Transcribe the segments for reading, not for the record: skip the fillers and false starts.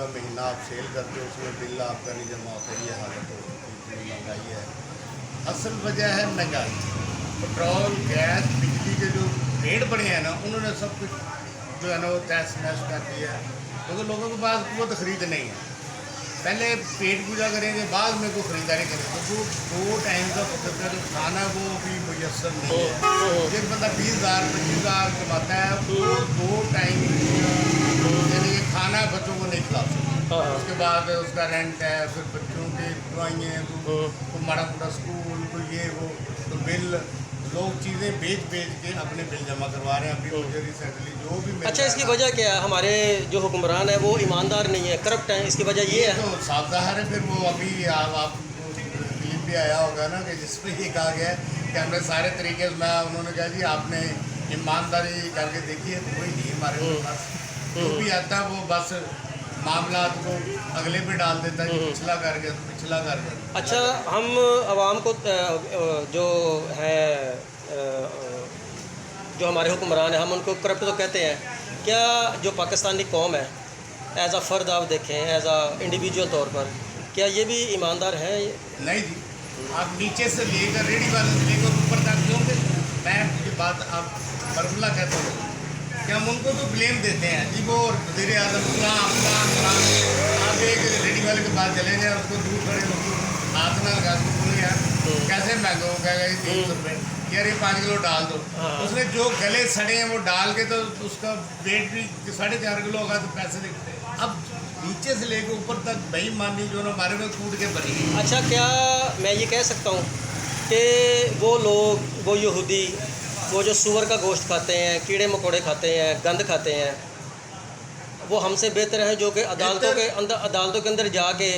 का महीना आप सेल करते हो उसमें बिल आपका नहीं जमा होता, ये हालत हो चुकी है, इतनी महंगाई है। असल वजह है महंगाई, पेट्रोल गैस बिजली के जो रेट बढ़े हैं ना, उन्होंने सब कुछ जो है ना वो तहस नहस कर दिया है, क्योंकि लोगों के पास वो तो खरीद नहीं है। पहले पेट पूजा करेंगे, बाद में कोई ख़रीदारी करेंगे, तो 2 टाइम का तो खाना वो भी मुयसर नहीं है। एक बंदा 20,000 25,000 कमाता है, वो 2 टाइम यानी कि खाना बच्चों को नहीं खिला सकता। उसके बाद उसका रेंट है, फिर बच्चों की दवाइयाँ, तो माड़ा मोटा स्कूल, तो ये वो, तो बिल, लोग चीज़ें बेच बेच के अपने बिल जमा करवा रहे हैं। अभी मुझे रिसेंटली जो भी अच्छा, इसकी वजह क्या है? हमारे जो हुक्मरान है वो ईमानदार नहीं है, करप्ट हैं, इसकी वजह ये है। तो साफ ज़ाहिर है। फिर वो अभी आप फिल्म भी आया होगा ना कि जिसमें ये कहा गया है कि हमने सारे तरीके से, मैं उन्होंने कहा जी आपने ईमानदारी करके देखी है, तो कोई नहीं हमारे पास। जो भी आता है वो बस मामला को अगले पे डाल देता है, पिछला कर गया तो पिछला कर गया। अच्छा, हम आवाम को जो है जो हमारे हुक्मरान हैं, हम उनको करप्ट तो कहते हैं। क्या जो पाकिस्तानी कौम है एज आ फ़र्द आप देखें, एज आ इंडिविजुअल तौर पर, क्या ये भी ईमानदार है? नहीं जी, आप नीचे से लेकर रेडी वाले से लेकर ऊपर तक क्योंकि मैं ये बात आप फर्मूला कहते हो कि हम उनको तो ब्लेम देते हैं जी, वो वज़ीर आज़म आप एक रेडी वाले के पास चले जाए, उसको दूर खड़े उसको हाथ ना लगा, उसको बोलो यार कैसे महंगा हो गया, 300 रुपये, यार ये 5 किलो डाल दो। उसने जो गले सड़े हैं वो डाल के, तो उसका वेट भी 4.5 किलो होगा, तो पैसे दे। अब नीचे से लेकर ऊपर तक बेईमानी जो ना हमारे में कूट के बनी है। अच्छा, क्या मैं ये कह सकता हूँ कि वो लोग, वो यहूदी, वो जो सूअर का गोश्त खाते हैं, कीड़े मकोड़े खाते हैं, गंद खाते हैं, वो हमसे बेहतर हैं जो कि अदालतों के अंदर जाके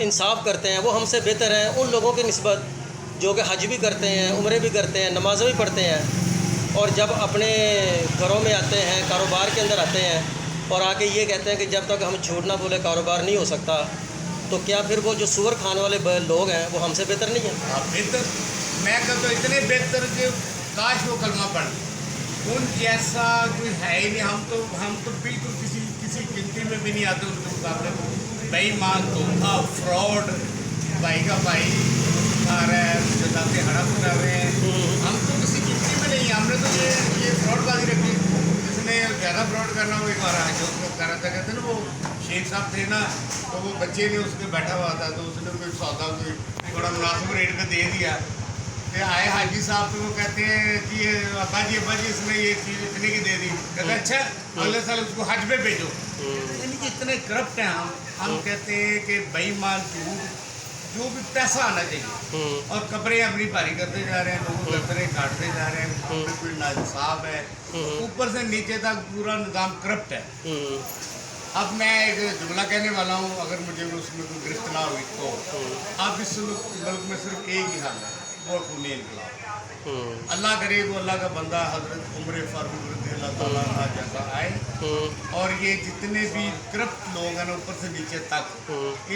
इंसाफ करते हैं? वो हमसे बेहतर हैं उन लोगों की निस्बत जो कि हज भी करते हैं, उम्रे भी करते हैं, नमाज़ें भी पढ़ते हैं, और जब अपने घरों में आते हैं, कारोबार के अंदर आते हैं और आके ये कहते हैं कि जब तक हम झूठ ना बोले कारोबार नहीं हो सकता। तो क्या फिर वो जो सूअर खाने वाले लोग हैं वो हमसे बेहतर नहीं हैं? बेहतर, मैं कहता हूँ इतने बेहतर कि काश वो कलमा पढ़, उन जैसा कोई है ही नहीं। हम तो बिल्कुल किसी गिनती में भी नहीं आते उनके मुकाबले में। बेईमान, धोखा, फ्रॉड, भाई का भाई खा रहा है, जताते हड़प कर रहे हैं, हम तो किसी गिनती में नहीं। हमने तो ये फ्रॉडबाजी रखी, जिसने ज़्यादा फ्रॉड करना वो एक बार जो कर रहा था, कहते ना वो शेख साहब थे ना, तो वो बच्चे ने उसके बैठा हुआ था, तो उसने कोई सौदा कोई थोड़ा मुनासिब रेट पे दे दिया। फिर आए हाजी साहब, तो वो कहते हैं कि ये अब्बा जी इसने ये चीज़ इतने की दे दी। कहते हैं अच्छा अगले साल उसको हज पे भेजो। यानी कि इतने करप्ट हैं हम कहते हैं कि बेईमान, झूठ, जो भी पैसा आना चाहिए, और कब्रें अपनी भारी करते जा रहे हैं, लोगों के कब्रें काटते जा रहे हैं, कोई नाइंसाफ है, ऊपर से नीचे तक पूरा निज़ाम करप्ट है। अब मैं एक जुमला कहने वाला हूँ, अगर मुझे उसमें कोई गिरफ्त ना हुई तो अब इस मुल्क में सिर्फ एक ही हाल है, वो खूनी इनकलाब। अल्लाह करे वो अल्लाह का बंदा हजरत उमर फारूक अल्लाह ताला जैसा आए, और ये जितने भी करप्ट लोग हैं ना ऊपर से नीचे तक,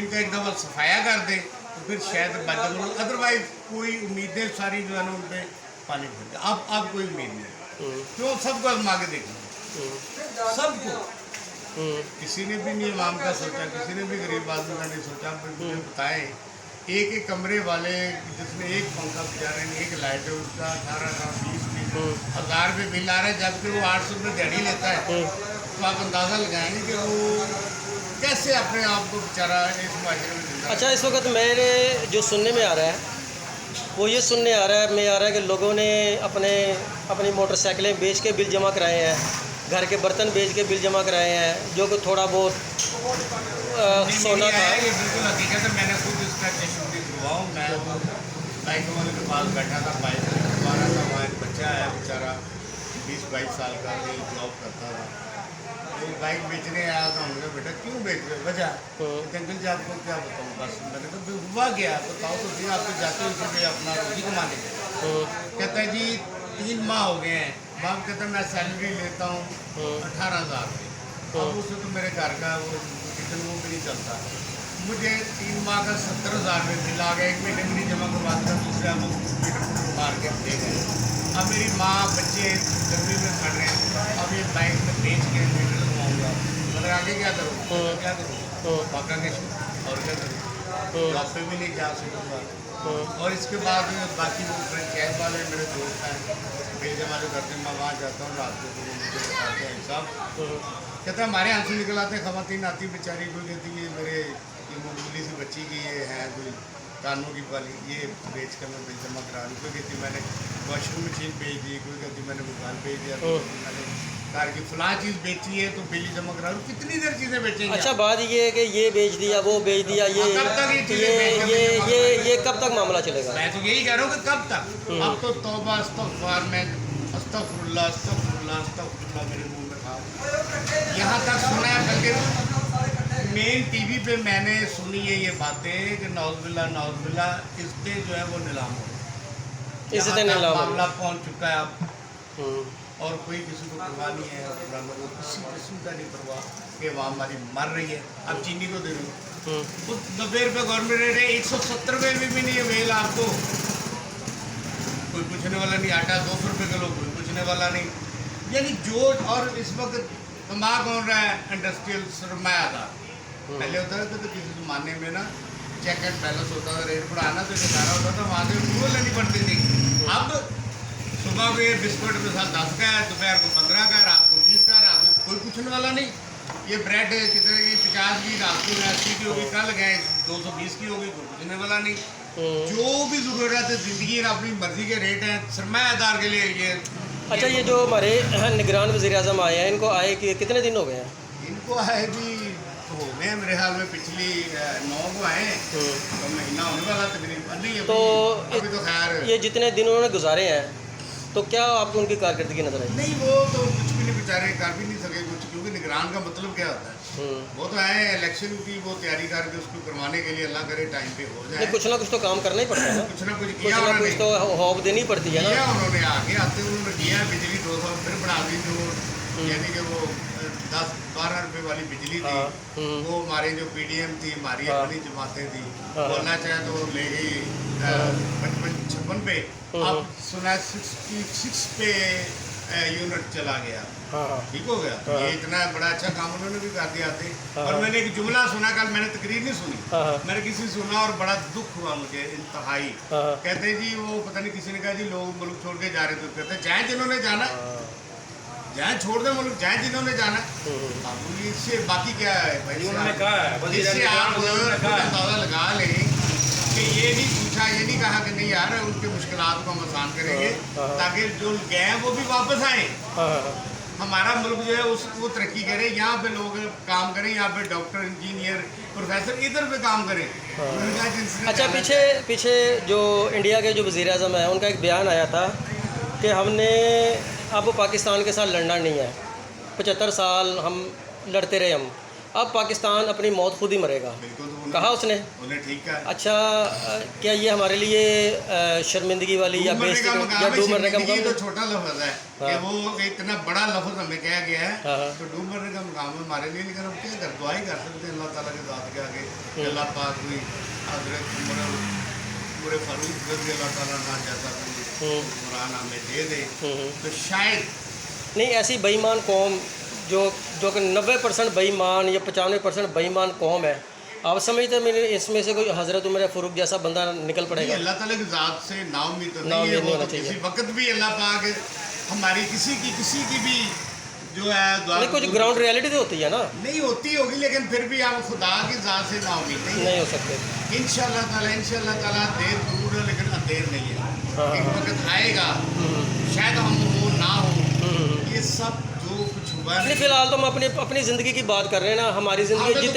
इनका एक दफ़ा सफाया कर दें तो फिर शायद बच। अदरवाइज कोई उम्मीदें सारी जो है ना उन पर पानी भर जाए। अब कोई उम्मीद नहीं, क्यों? सबको आजमा के देखना, सबको। किसी ने भी नहीं इमाम का सोचा, किसी ने भी गरीब आदमी का नहीं सोचा। मुझे बताएं, एक कमरे वाले जिसमें एक पंखा बचा रहे हैं, एक लाइट है, उसका 18,000 रुपये बिल आ रहा है, जबकि वो 800 रुपये दिहाड़ी लेता है। तो आप अंदाज़ा लगाएंगे कि वो कैसे अपने आप को बेचारा इस माशरे में जिंदा। अच्छा, इस वक्त मेरे जो सुनने में आ रहा है वो ये सुनने आ रहा है कि लोगों ने अपनी मोटरसाइकिलें बेच के बिल जमा कराए हैं, घर के बर्तन बेच के बिल जमा कराए हैं, जो कि थोड़ा बहुत सोना था। ये बिल्कुल हकीकत है, मैंने खुद इसका तशुद्दी हुआ हूँ। मैं बाइक वाले के पास बैठा था, बाइक चला रहा था, वहाँ एक बच्चा है बेचारा 20-22 साल का, ये जॉब करता था, तो बाइक बेचने आया था। उन्होंने बेटा क्यों बेच रहे, वजह अंकल जी आपको क्या बताऊँ, बस मैंने कहा हुआ गया, बताओ तो सही, आप तो जाते हो इसी अपना रोजी कमाने के। कहता है जी 3 माह हो गए हैं। बाप कहता है मैं सैलरी लेता हूँ 18,000 रुपये, अब उससे तो मेरे घर का वो किचन वो भी नहीं चलता। मुझे 3 माह का 70,000 रुपये बिल आ गया, 1 महीने में नहीं जमा करवा था, दूसरे हम मीटर मार के दे गए। अब मेरी माँ बच्चे गर्मी में खड़ रहे हैं, अब ये बाइक में बेच के मीटर लगवाऊँगा, मतलब फिर आगे क्या करूँ, क्या करूँ, पाका के और क्या करूँ, जॉब पे भी नहीं जा सकूँगा। और इसके बाद बाकी वो फ्रेंचाइज वाले मेरे दोस्त हैं, बेलजियम वाले करते हैं, मैं वहाँ जाता हूँ रात को, तो वो मुझे बताते हैं सब, कहते हैं हमारे यहाँ से निकल आते हैं, खवातीन आती बेचारी, कोई कहती है मेरे ये मामूली सी बच्ची की ये है कोई कानों की वाली, ये बेच कर मैं बिल जमा करा लूँ, कोई कहती मैंने वॉशिंग मशीन भेज दी, कोई कहती मैंने मोबाइल भेज दिया, कोई कहती मैंने कार की फलां चीज़ बेची है तो बिल जमा करा लूँ, कितनी देर चीज़ें बेचेंगे। अच्छा, बात ये है कि ये बेच दिया, वो बेच दिया, कब तक ये कब तक मामला चलेगा? मैं तो यही कह रहा हूँ कि कब तक। अब तो तौबा अस्तगफार में अस्तगफिरुल्लाह अस्तगफिरुल्लाह अस्तगफिरुल्लाह मेरे मुंह में था। यहाँ तक सुना है, बल्कि मेन टीवी पे मैंने सुनी है ये बातें कि नौज़बिल्ला इस पे जो है वो नीलाम हो रहा है, इससे नीलाम मामला पहुँच चुका है अब। और कोई किसी को परवाह नहीं है, पुरानों को किसी किस्म का नहीं परवाह कि वहाँ हमारी मर रही है। अब चीनी को दे दो तो 90 रुपये गवर्नमेंट रेट है, 170 रुपये में भी नहीं है वेल आपको, कोई पूछने वाला नहीं। आटा 200 रुपये किलो, कोई पूछने वाला नहीं। यानी जो और इस वक्त कमा कौन रहा है, इंडस्ट्रियल सरमायादार। पहले होता था तो किसी ज़माने में ना चेक एंड बैलेंस होता था, रेट बढ़ाना तो इशारा होता था, वहाँ से अप्रूवल लेनी पड़ती थी। अब सुबह को ये बिस्कुट मिसाल 10 का है, दोपहर को 15 का, रात को 20 का, रात को कोई पूछने वाला नहीं। ये ब्रेड कितने की, 50 की, रात को 80 की होगी, कल गए 220 की होगी, कोई पूछने वाला नहीं। जो भी ज़रूरत है ज़िंदगी अपनी मर्जी के रेट हैं सरमायादार के लिए ये। अच्छा, ये जो हमारे निगरान वज़ीर आज़म आए हैं, इनको आए कि कितने दिन हो गए हैं? इनको आए भी हो गए मेरे ख्याल में, पिछली 9 को आए, तो महीना होने वाला तकरीबन नहीं। तो अभी तो खैर ये जितने दिन उन्होंने गुजारे हैं, तो क्या आपको उनकी कारकर्दगी नजर आई? नहीं, वो तो कुछ भी नहीं, बेचारे कर भी नहीं सके कुछ, क्योंकि निगरान का मतलब क्या होता है। वो तो आए इलेक्शन की वो तैयारी करके उसको करवाने के लिए, अल्लाह करे टाइम पे हो जाए। कुछ ना कुछ तो काम करना ही पड़ता है ना, कुछ ना कुछ कुछ किया ना उन्होंने, कुछ तो हौब देनी पड़ती है ना। किया उन्होंने, आगे आते उन्होंने किया, बिजली 200 फिर बढ़ा दी, जो यानी कि वो 10-12 रुपए वाली बिजली थी, वो हमारे जो PDM थी, हमारी अपनी जमातें थी, बोलना चाहे तो ले गई 55-56 पे, अब सुना 66 पे यूनिट चला गया। ठीक हो गया। ये इतना बड़ा अच्छा काम उन्होंने भी कर दिया थे। और मैंने एक जुमला सुना, कल मैंने तकरीर नहीं सुनी, मैंने किसी सुना और बड़ा दुख हुआ मुझे इंतहाई। कहते जी वो पता नहीं किसी ने कहा जी लोग मुल्क छोड़ के जा रहे, तो कहते जाए जिन्होंने जाना, जाए छोड़ दे मुल्क, जाए जिन्होंने जाना। बाबू इससे बाकी क्या है भाई, उन्होंने कहा है, इससे आप अंदाजा लगा लें कि ये नहीं पूछा, ये नहीं कहा कि नहीं यार उनके मुश्किलात को हम आसान करेंगे ताकि जो गए हैं वो भी वापस आए, हमारा मुल्क जो है उसको तरक्की करे, यहाँ पे लोग काम करें, यहाँ पे डॉक्टर, इंजीनियर, प्रोफेसर इधर पे काम करें। अच्छा, पीछे जो इंडिया के जो वज़ीर आज़म हैं, उनका एक बयान आया था कि हमने अब पाकिस्तान के साथ लड़ना नहीं है, 75 साल हम लड़ते रहे, हम अब पाकिस्तान अपनी मौत खुद ही मरेगा, कहा उसने। उन्हें ठीक है। अच्छा, क्या ये हमारे लिए शर्मिंदगी वाली या बेइज्जती या डूब मरने का मुकाम? तो छोटा लफ्ज़ है कि वो इतना बड़ा लफ्ज़ हमें कहा गया है, तो डूब मरने का मुकाम है हमारे लिए, लेकिन हम क्या कर दुआ ही कर सकते हैं अल्लाह ताला के ज़ात के आगे, अल्लाह पाक कोई हज़रत पूरे फारूक रज़ी अल्लाह ताला ना जैसा कोई कुरान हमें दे दे, तो शायद नहीं, ऐसी बेईमान कौम जो कि 90% बेईमान या 95% बेईमान कौम है, आप समझते हैं मेरे इसमें से कोई हज़रत उमर फ़ारूक जैसा बंदा निकल पड़ेगा? अल्लाह ताला की ज़ात से नाउम्मीद तो नहीं है, वो तो किसी वक्त भी अल्लाह पाक हमारी किसी की भी जो है दुआ, कुछ ग्राउंड रियलिटी तो होती है ना, नहीं होती होगी, लेकिन फिर भी आप खुदा की ज़ात से नाउम्मीद नहीं हो सकते। इंशाअल्लाह ताला देर जरूर है, लेकिन अंधेर नहीं है। एक वक्त आएगा, शायद हम हो ना हो, ये सब जो कुछ हुआ नहीं, फिलहाल तो हम अपनी ज़िंदगी की बात कर रहे हैं ना, हमारी ज़िंदगी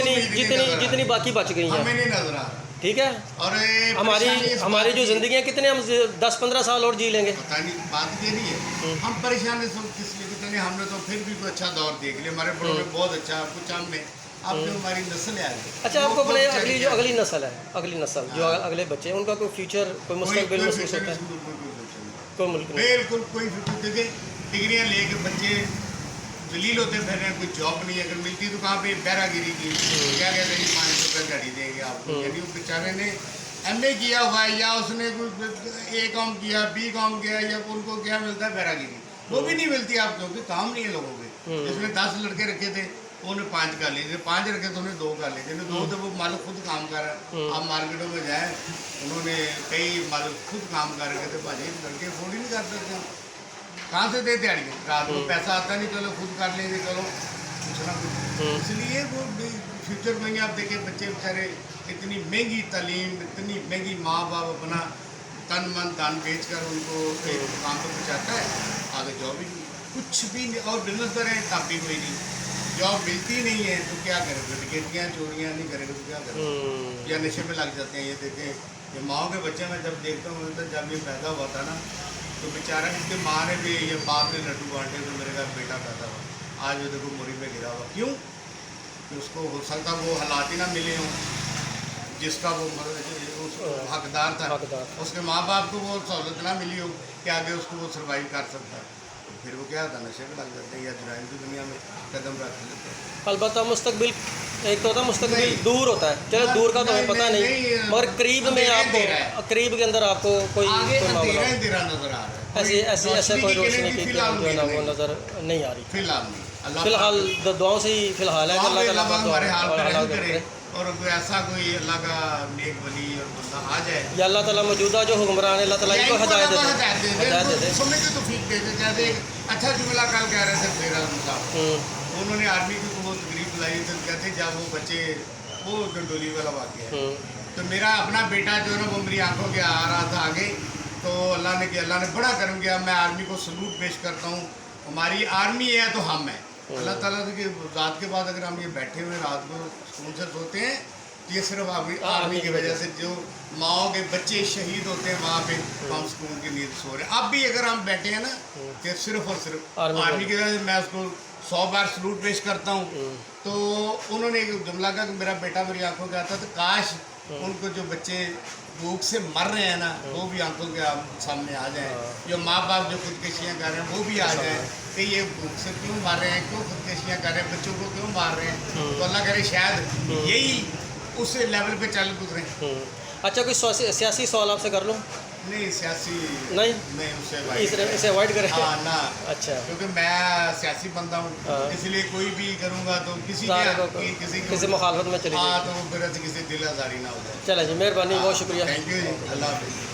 जितनी बाकी बच गई हैं, हमें नहीं नजर आ, ठीक है। और हमारी जो ज़िंदगी है कितने, हम 10-15 साल और जी लेंगे, पता नहीं, बात ये नहीं है। हम परेशान सब किस लिए, कितने हमने तो फिर भी कोई अच्छा दौर देख लिया, हमारे बड़ों ने बहुत अच्छा कुछ, हमने अब जो हमारी नस्ल है। अच्छा, आपको अपने अगली नस्ल है, अगली नस्ल जो अगले बच्चे हैं, उनका कोई फ्यूचर, कोई मुस्तकबिल महसूस होता है? कोई मुल्क नहीं, बिल्कुल कोई फिक्र। डिग्रियाँ लेके बच्चे जलील होते फिर रहे हैं, कोई जॉब नहीं है, अगर मिलती तो कहाँ पे बैरागिरी की, क्या कहते हैं 500 रुपये गाड़ी देंगे आपको, यानी उस बेचारे ने MA किया हुआ है या उसने कुछ A कॉम किया, B कॉम किया, या उनको क्या मिलता है बैरागिरी, वो भी नहीं मिलती आप, क्योंकि काम नहीं है लोगों के। जिसने 10 लड़के रखे थे उन्हें 5 कर लिए, 5 रखे तो उन्हें 2 कर लिए, जिन्हें 2 थे वो मालिक खुद काम कर रहा है। आप मार्केटों में जाए, उन्होंने कई मालिक खुद काम कर रहे थे, भाजी लड़के अफोर्ड ही नहीं कर सकते, कहाँ से दे दिहाड़ियाँ, रात को पैसा आता नहीं, चलो खुद कर लेंगे, चलो कुछ ना कुछ। इसलिए वो फ्यूचर में आप देखें बच्चे बेचारे इतनी महंगी तालीम, इतनी महंगी माँ बाप अपना तन मन धन बेच कर उनको एक काम पर पहुँचाता है, आगे जॉब ही नहीं, कुछ भी नहीं, और बिजनेस करें तब भी कोई नहीं, जॉब मिलती नहीं है तो क्या करेंगे, डकैतियाँ चोरियाँ नहीं करेंगे तो क्या करेंगे, या नशे में लग जाते हैं। ये देखें, ये माओ के बच्चे मैं जब देखता हूँ तो जब ये पैदा हुआ था ना, तो बेचारा इसके माँ ने भी, ये बाप ने लड्डू बांटे तो मेरे घर बेटा पैदा हुआ, आज वो देखो मुरी में गिरा हुआ, क्यों कि उसको हो सकता वो हालात ही ना मिले हों जिसका वो हकदार था, उसके माँ बाप को वो सहूलत ना मिली हो कि आगे उसको वो सर्वाइव कर सकता है, तो फिर वो क्या होता है, नशे में लग जाते हैं या जुराइम की दुनिया में कदम रख लेते हैं। अलबत्ता मुस्तकबिल एक तो होता है, मुस्तकबिल दूर होता है, चलो दूर का तो हमें पता नहीं, मगर करीब में आपको, करीब के अंदर आपको कोई मामला नजर आ रहा है, ऐसे कोई रोशनी की जो है ना वो नज़र नहीं आ रही फिलहाल। दुआओं से ही फिलहाल है कि अल्लाह ताला हमारे हाल पे रहम करे करे, और कोई ऐसा कोई अल्लाह का नेक वली और बंदा आ जाए, या अल्लाह ताला मौजूदा जो हुक्मरान है अल्लाह ताला इनको हिदायत दे दे। समझ के तो ठीक देते, जैसे अच्छा जुमला कल कह रहे थे मेरा साहब, उन्होंने आर्मी की वो तकरीब लाई तो कहते जब वो बच्चे वो डंडोली वाला वाक़या है, तो मेरा अपना बेटा जो है ना वो मेरी आंखों के आ रहा था आगे, तो अल्लाह ने बड़ा करम किया, मैं आर्मी को सलूट पेश करता हूँ, हमारी आर्मी है तो हम हैं, अल्लाह ताला की ज़ात के बाद अगर हम ये बैठे हुए रात को सुकून से सोते हैं तो ये सिर्फ आर्मी की वजह से, जो माओ के बच्चे शहीद होते हैं वहाँ पे हम सुकून की नींद सो रहे हैं। अब भी अगर हम बैठे हैं ना तो सिर्फ और सिर्फ आर्मी की वजह से, मैं उसको 100 बार सलूट पेश करता हूँ। तो उन्होंने एक जुमला कहा कि मेरा बेटा मेरी आंखों के आता, तो काश उनको जो बच्चे भूख से मर रहे हैं ना वो भी आंखों के सामने आ जाएं, जो माँ बाप जो खुदकशियाँ कर रहे हैं वो भी आ जाएं कि ये भूख से क्यों मार रहे हैं, क्यों खुदकशियाँ कर रहे हैं, बच्चों को क्यों मार रहे हैं, तो अल्लाह करे शायद यही उस लेवल पे चल गुजरे। अच्छा, कोई सियासी सवाल आपसे कर लूँ? नहीं, सियासी नहीं उससे इसे अवॉइड करें। हाँ ना, अच्छा, क्योंकि मैं सियासी बंदा हूँ, इसलिए कोई भी करूँगा तो किसी मुखालफत में चले हाँ, तो फिर किसी दिल आजारी ना हो जाए। चलो जी, मेहरबानी, बहुत शुक्रिया, थैंक यू जी, अल्लाह हाफिज़।